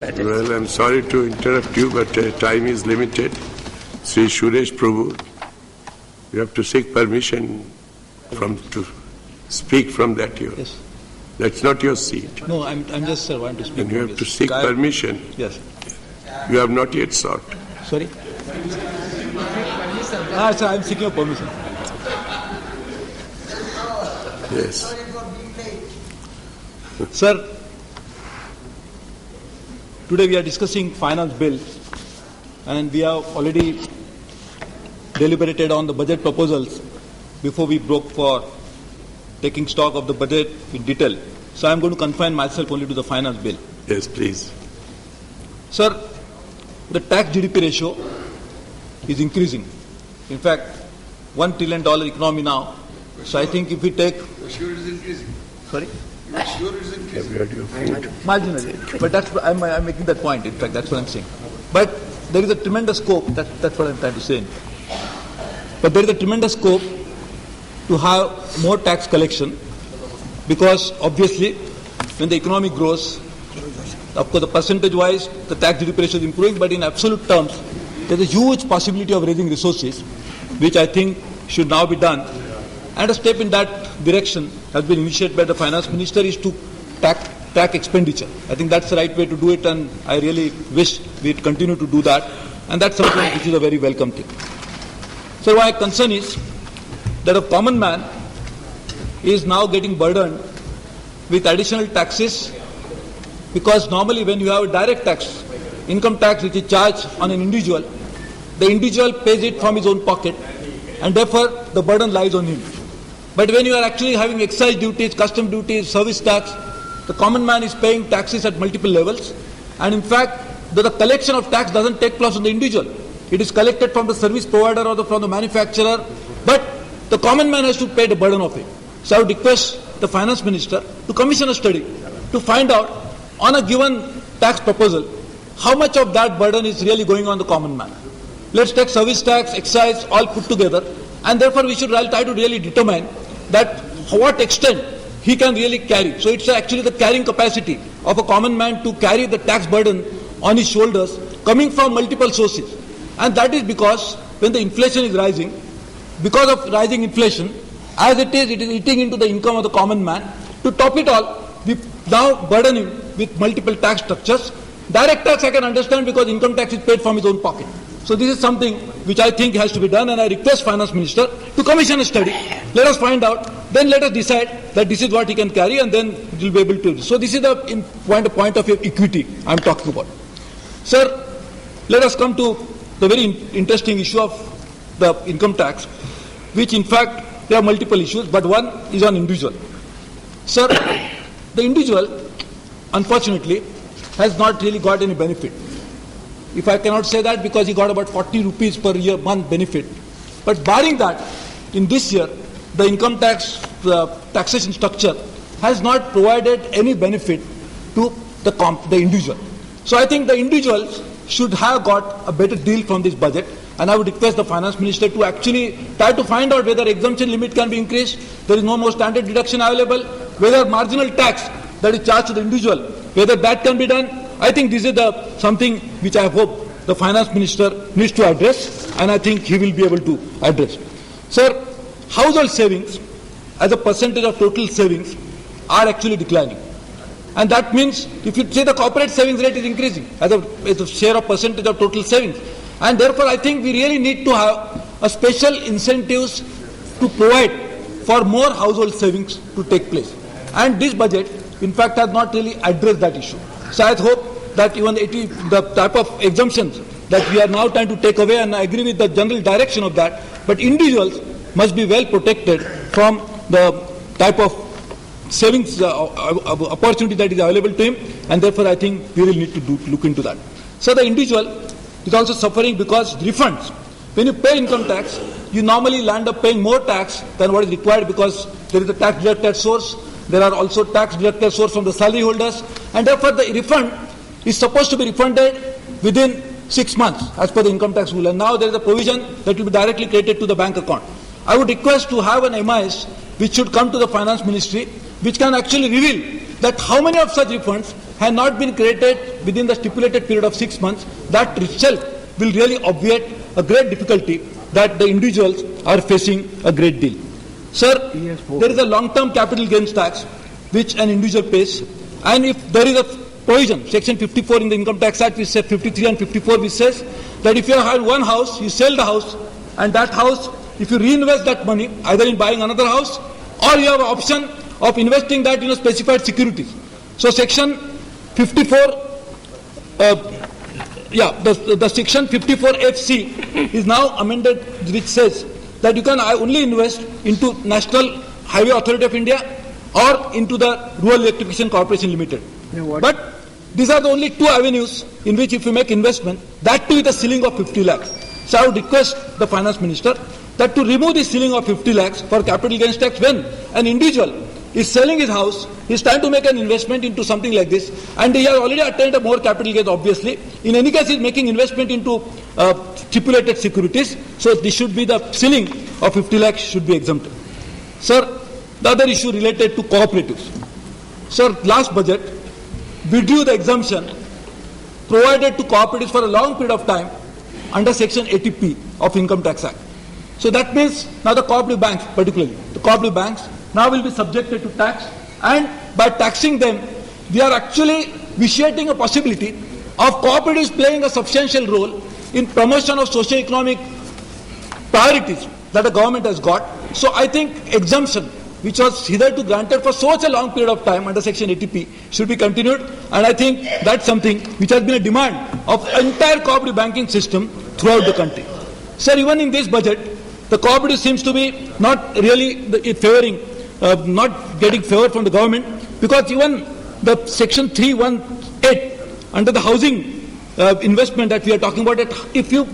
Well, I'm sorry to interrupt you, but time is limited. Shri Suresh Prabhu, you have to seek permission to speak from that here. Yes. That's not your seat. No, I'm just want to speak. And you have to seek permission. Yes. You have not yet sought. Sorry? Sir, I'm seeking your permission. Yes. Sir, today we are discussing finance bill, and we have already deliberated on the budget proposals before we broke for taking stock of the budget in detail. So I'm going to confine myself only to the finance bill. Yes, please. Sir, the tax GDP ratio is increasing. In fact, $1 trillion economy now. So I think if we take... Sure it is increasing. Sorry? Sure it is increasing. Have you had your food? Marginally. But that's, I'm making that point. In fact, that's what I'm saying. But there is a tremendous scope. That's what I'm trying to say. But there is a tremendous scope to have more tax collection, because obviously when the economy grows, of course the percentage-wise the tax GDP ratio is improving, but in absolute terms there is a huge possibility of raising resources, which I think should now be done. And a step in that direction has been initiated by the finance minister, is to track expenditure. I think that's the right way to do it, and I really wish we continue to do that. And that's something which is a very welcome thing. So my concern is that a common man is now getting burdened with additional taxes, because normally when you have a direct tax, income tax which is charged on an individual, the individual pays it from his own pocket, and therefore the burden lies on him. But when you are actually having excise duties, custom duties, service tax, the common man is paying taxes at multiple levels, and in fact the collection of tax doesn't take place on the individual. It is collected from the service provider or from the manufacturer, but the common man has to pay the burden of it. So I would request the finance minister to commission a study to find out on a given tax proposal how much of that burden is really going on the common man. Let's take service tax, excise, all put together, and therefore we should try to really determine that what extent he can really carry. So it's actually the carrying capacity of a common man to carry the tax burden on his shoulders coming from multiple sources. And that is because when the inflation is rising, because of rising inflation, as it is eating into the income of the common man. To top it all, we now burden him with multiple tax structures. Direct tax I can understand, because income tax is paid from his own pocket. So this is something which I think has to be done, and I request finance minister to commission a study. Let us find out, then let us decide that this is what he can carry, and then we will be able to. So this is the point of equity I am talking about. Sir, let us come to the very interesting issue of the income tax, which in fact there are multiple issues, but one is on individual. Sir, the individual unfortunately has not really got any benefit. If I cannot say that, because he got about 40 rupees per year month benefit. But barring that, in this year, the income tax taxation structure has not provided any benefit to the individual. So I think the individuals should have got a better deal from this budget, and I would request the finance minister to actually try to find out whether exemption limit can be increased, there is no more standard deduction available, whether marginal tax that is charged to the individual, whether that can be done. I think this is something which I hope the finance minister needs to address, and I think he will be able to address. Sir, household savings as a percentage of total savings are actually declining. And that means, if you say the corporate savings rate is increasing as a share of percentage of total savings, and therefore I think we really need to have a special incentives to provide for more household savings to take place. And this budget, in fact, has not really addressed that issue. So I hope that even the type of exemptions that we are now trying to take away, and I agree with the general direction of that, but individuals must be well protected from the type of savings opportunity that is available to him, and therefore I think we will need to look into that. So the individual is also suffering because refunds. When you pay income tax, you normally land up paying more tax than what is required, because there is a tax deducted source, there are also tax deducted source from the salary holders, and therefore the refund is supposed to be refunded within 6 months as per the income tax rule, and now there is a provision that will be directly credited to the bank account. I would request to have an MIS which should come to the finance ministry, which can actually reveal that how many of such refunds had not been created within the stipulated period of 6 months, that itself will really obviate a great difficulty that the individuals are facing a great deal. Sir, there is a long-term capital gains tax which an individual pays, and if there is a provision, section 54 in the Income Tax Act, which says 53 and 54, which says that if you have one house, you sell the house, and that house, if you reinvest that money, either in buying another house, or you have an option of investing that in a specified securities. So section 54, the section 54FC is now amended, which says that you can only invest into National Highway Authority of India or into the Rural Electrification Corporation Limited. But these are the only two avenues in which if you make investment, that too with a ceiling of 50 lakhs. So I would request the Finance Minister that to remove the ceiling of 50 lakhs for capital gains tax when an individual is selling his house, he is trying to make an investment into something like this, and he has already attained a more capital gains, obviously. In any case, he is making investment into stipulated securities, so this should be the ceiling of 50 lakhs should be exempted. Sir, the other issue related to cooperatives. Sir, last budget withdrew the exemption provided to cooperatives for a long period of time under section 80P of Income Tax Act. So that means now the cooperative banks, particularly the cooperative banks, now will be subjected to tax, and by taxing them, we are actually vitiating a possibility of cooperatives playing a substantial role in promotion of socio-economic priorities that the government has got. So I think exemption, which was hitherto granted for such a long period of time under section 80P, should be continued, and I think that's something which has been a demand of the entire cooperative banking system throughout the country. Sir, even in this budget, the cooperative seems to be not really favoring, not getting favor from the government, because even the section 318 under the housing investment that we are talking about, that if you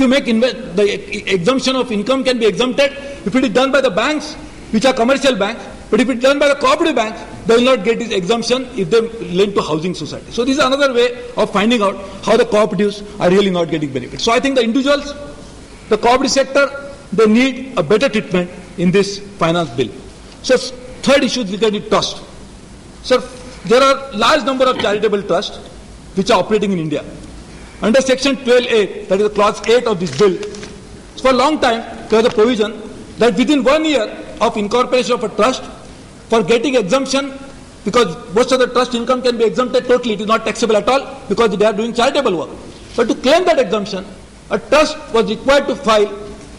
make the exemption of income can be exempted if it is done by the banks, which are commercial banks, but if it is done by the cooperative banks, they will not get this exemption if they lend to housing society. So this is another way of finding out how the cooperatives are really not getting benefit. So I think the individuals, the cooperative sector, they need a better treatment in this finance bill. So third issue is regarding trust. Sir, there are large number of charitable trusts which are operating in India. Under section 12A, that is clause 8 of this bill, for a long time there was a provision that within 1 year of incorporation of a trust, for getting exemption, because most of the trust income can be exempted totally, it is not taxable at all because they are doing charitable work. But to claim that exemption, a trust was required to file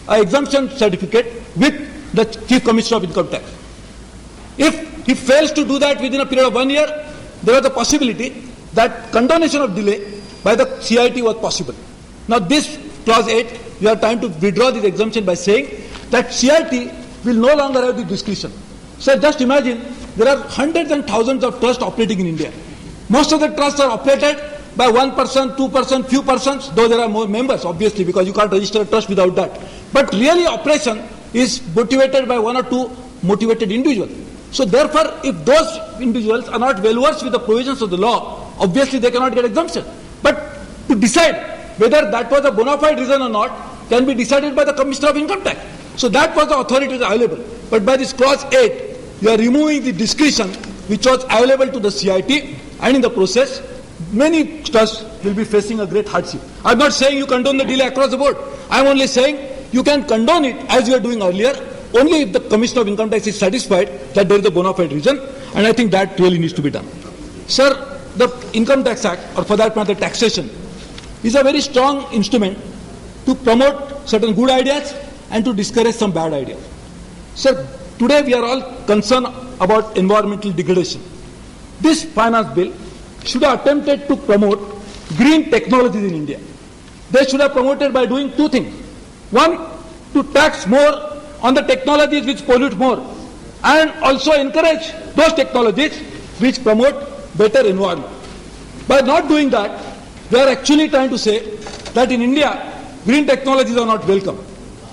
an exemption certificate with the Chief Commissioner of Income Tax. If he fails to do that within a period of 1 year, there was a possibility that condonation of delay by the CIT was possible. Now this clause 8, we are trying to withdraw this exemption by saying that CIT will no longer have the discretion. So just imagine, there are hundreds and thousands of trusts operating in India. Most of the trusts are operated by 1%, 2%, few persons, though there are more members, obviously, because you can't register a trust without that. But really operation is motivated by 1 or 2 motivated individuals. So therefore, if those individuals are not well versed with the provisions of the law, obviously they cannot get exemption. But to decide whether that was a bona fide reason or not can be decided by the Commissioner of Income Tax. So that was the authority available. But by this clause 8, you are removing the discretion which was available to the CIT, and in the process, many trusts will be facing a great hardship. I am not saying you condone the delay across the board. I am only saying you can condone it as you were doing earlier, only if the Commissioner of Income Tax is satisfied that there is a bona fide reason, and I think that really needs to be done. Sir, the Income Tax Act, or for that matter taxation, is a very strong instrument to promote certain good ideas and to discourage some bad ideas. Sir, today we are all concerned about environmental degradation. This finance bill should have attempted to promote green technologies in India. They should have promoted by doing 2 things. One, to tax more on the technologies which pollute more, and also encourage those technologies which promote better environment. By not doing that, they are actually trying to say that in India, green technologies are not welcome.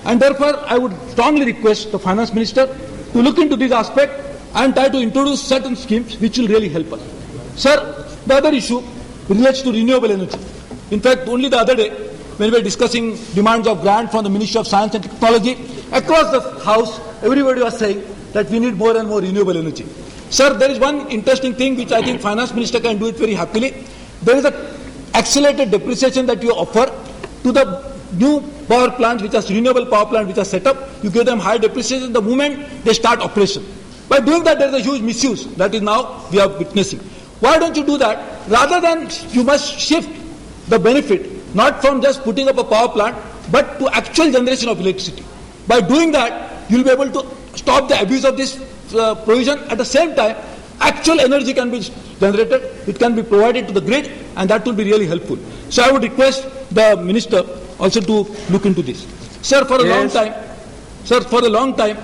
And therefore, I would strongly request the Finance Minister to look into this aspect and try to introduce certain schemes which will really help us. Sir, the other issue relates to renewable energy. In fact, only the other day, when we were discussing demands of grant from the Ministry of Science and Technology, across the House, everybody was saying that we need more and more renewable energy. Sir, there is one interesting thing which I think Finance Minister can do it very happily. There is an accelerated depreciation that you offer to the new power plants, which are renewable power plants which are set up. You give them high depreciation the moment they start operation. By doing that, there is a huge misuse that is now we are witnessing. Why don't you do that? Rather than you must shift the benefit, not from just putting up a power plant, but to actual generation of electricity. By doing that, you will be able to stop the abuse of this provision. At the same time, actual energy can be generated, it can be provided to the grid, and that will be really helpful. So I would request the Minister also to look into this. Sir, for a long time,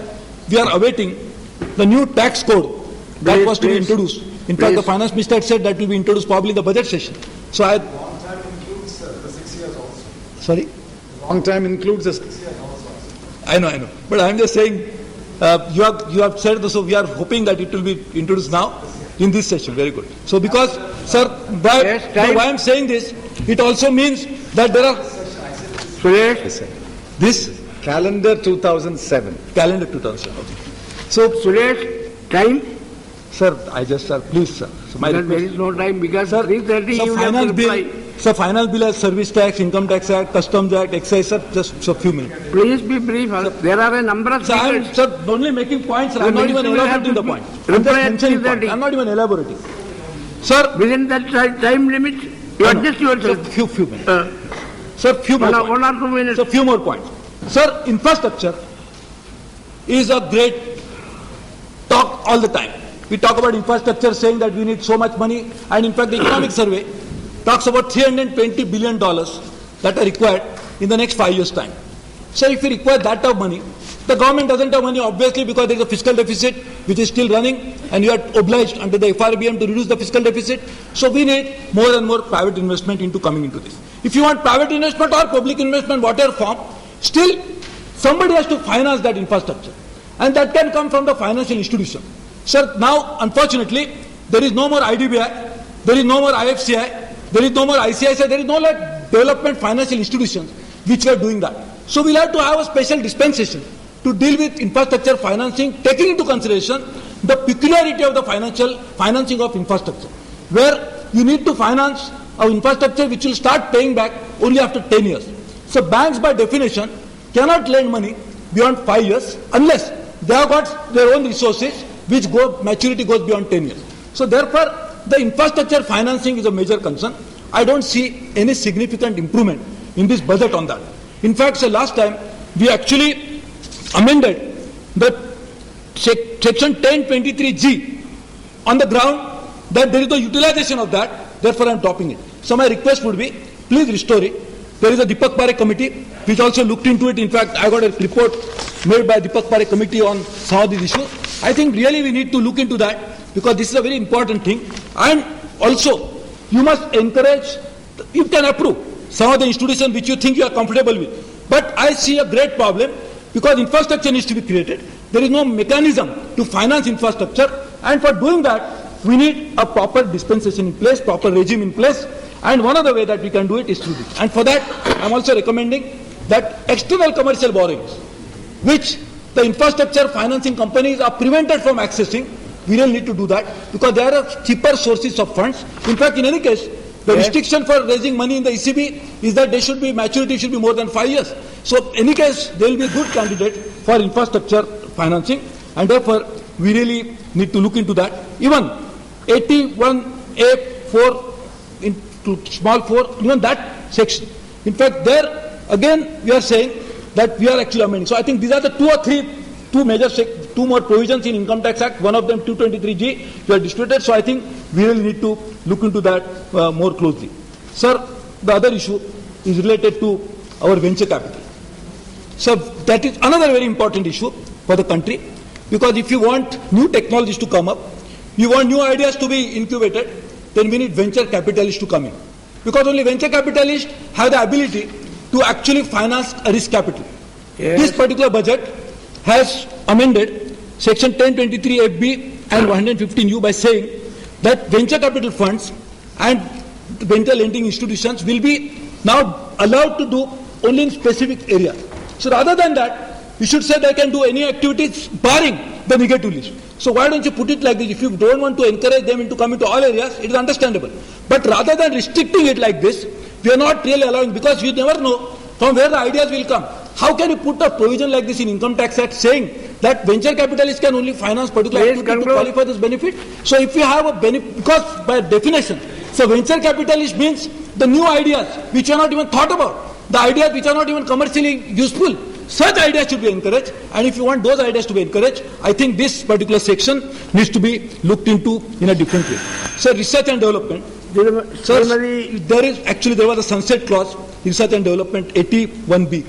we are awaiting the new tax code that was to be introduced. In fact, the Finance Minister had said that will be introduced probably in the budget session. So I... Long time includes the 6 years also. Sorry? Long time includes the 6 years also. I know. But I am just saying, you have said this, so we are hoping that it will be introduced now in this session. Very good. So because, sir, why I am saying this, it also means that there are... Suresh, This calendar 2007. Calendar 2007. Okay. so Suresh, time? Sir, please, sir. So my Because there request, is no time because sir, 3:30 so you have to finance reply. bill, so final bill has Service Tax, Income Tax Act, Customs Act, Excise, sir, just a few minutes. Please be brief. There are a number of So I am, speakers. sir, only making points, sir. I am not even Minister will have elaborating to the point. I am just reply at mentioning points. 3:30. I am not even elaborating. Sir, Within that time limit, you adjust yourself. Few minutes. Sir, few more points. 1 or 2 minutes. So few more points. Sir, infrastructure is a great talk all the time. We talk about infrastructure saying that we need so much money, and in fact the economic survey talks about $320 billion that are required in the next 5 years' time. So if we require that type of money, the government doesn't have money obviously because there is a fiscal deficit which is still running and you are obliged under the FRBM to reduce the fiscal deficit. So we need more and more private investment into coming into this. If you want private investment or public investment, whatever form, still somebody has to finance that infrastructure, and that can come from the financial institution. Sir, now unfortunately there is no more IDBI, there is no more IFCI, there is no more ICICI, there is no like development financial institutions which were doing that. So we'll have to have a special dispensation to deal with infrastructure financing, taking into consideration the peculiarity of the financing of infrastructure, where you need to finance our infrastructure which will start paying back only after 10 years. So banks by definition cannot lend money beyond 5 years unless they have got their own resources which maturity goes beyond 10 years. So therefore, the infrastructure financing is a major concern. I don't see any significant improvement in this budget on that. In fact, so last time we actually amended the section 1023G on the ground that there is no utilization of that, therefore I am dropping it. So my request would be, please restore it. There is a Deepak Parekh committee which also looked into it. In fact, I got a report made by Deepak Parekh committee on some of these issues. I think really we need to look into that because this is a very important thing. And also, you must encourage, you can approve some of the institutions which you think you are comfortable with. But I see a great problem because infrastructure needs to be created. There is no mechanism to finance infrastructure, and for doing that, we need a proper dispensation in place, proper regime in place, and one of the ways that we can do it is through this. And for that, I am also recommending that external commercial borrowings, which the infrastructure financing companies are prevented from accessing, we really need to do that because there are cheaper sources of funds. In fact, in any case, the restriction for raising money in the ECB is that maturity should be more than 5 years. So, in any case, they will be a good candidate for infrastructure financing, and therefore, we really need to look into that. Even 81A4 into small 4, even that section. In fact, there again we are saying that we are actually amending. So, I think these are the two more provisions in Income Tax Act. One of them 223G, we are distributed. So, I think we really need to look into that more closely. Sir, the other issue is related to our venture capital. So that is another very important issue for the country, because if you want new technologies to come up, you want new ideas to be incubated, then we need venture capitalists to come in. Because only venture capitalists have the ability to actually finance a risk capital. Yes. This particular budget has amended section 1023FB and 115U by saying that venture capital funds and venture lending institutions will be now allowed to do only in specific areas. So rather than that, we should say they can do any activities barring the negative list. So why don't you put it like this? If you don't want to encourage them to come into all areas, it is understandable. But rather than restricting it like this, we are not really allowing, because you never know from where the ideas will come. How can you put a provision like this in Income Tax Act saying that venture capitalists can only finance particular Please activity to conclude. qualify this benefit? So if you have a benefit, because by definition, so venture capitalist means the new ideas which are not even thought about, the ideas which are not even commercially useful. Such ideas should be encouraged, and if you want those ideas to be encouraged, I think this particular section needs to be looked into in a different way. So research and development. Sir, there was a sunset clause, research and development 81B,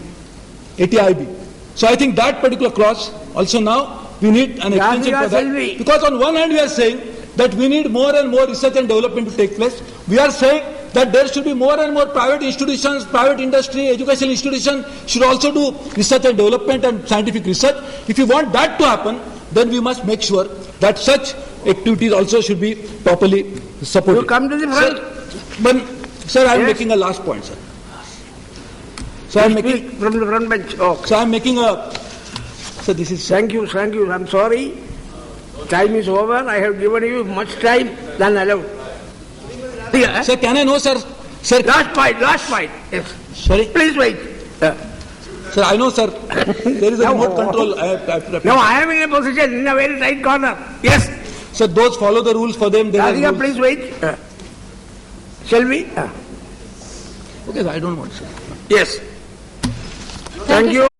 80IB. So I think that particular clause also now we need an extension for that. Because on one hand we are saying that we need more and more research and development to take place. We are saying that there should be more and more private institutions, private industry, educational institutions should also do research and development and scientific research. If you want that to happen, then we must make sure that such activities also should be properly supported. You come to the front. Sir, I am Yes. making a last point, sir. So I am making. Speak from the front bench. Oh. So I am making a. So this is. Thank you. I'm sorry. Time is over. I have given you much time than allowed. Yeah. Sir, can I know, sir? Sir, Last point. Yes. sorry. Please wait. Sir, I know, sir. There is a remote control. Now I am in a position in a very tight corner. Yes. Sir, those follow the rules for them. There are Radhika, rules. please wait. Shall we? Okay, I don't want, sir. Yes. Thank you.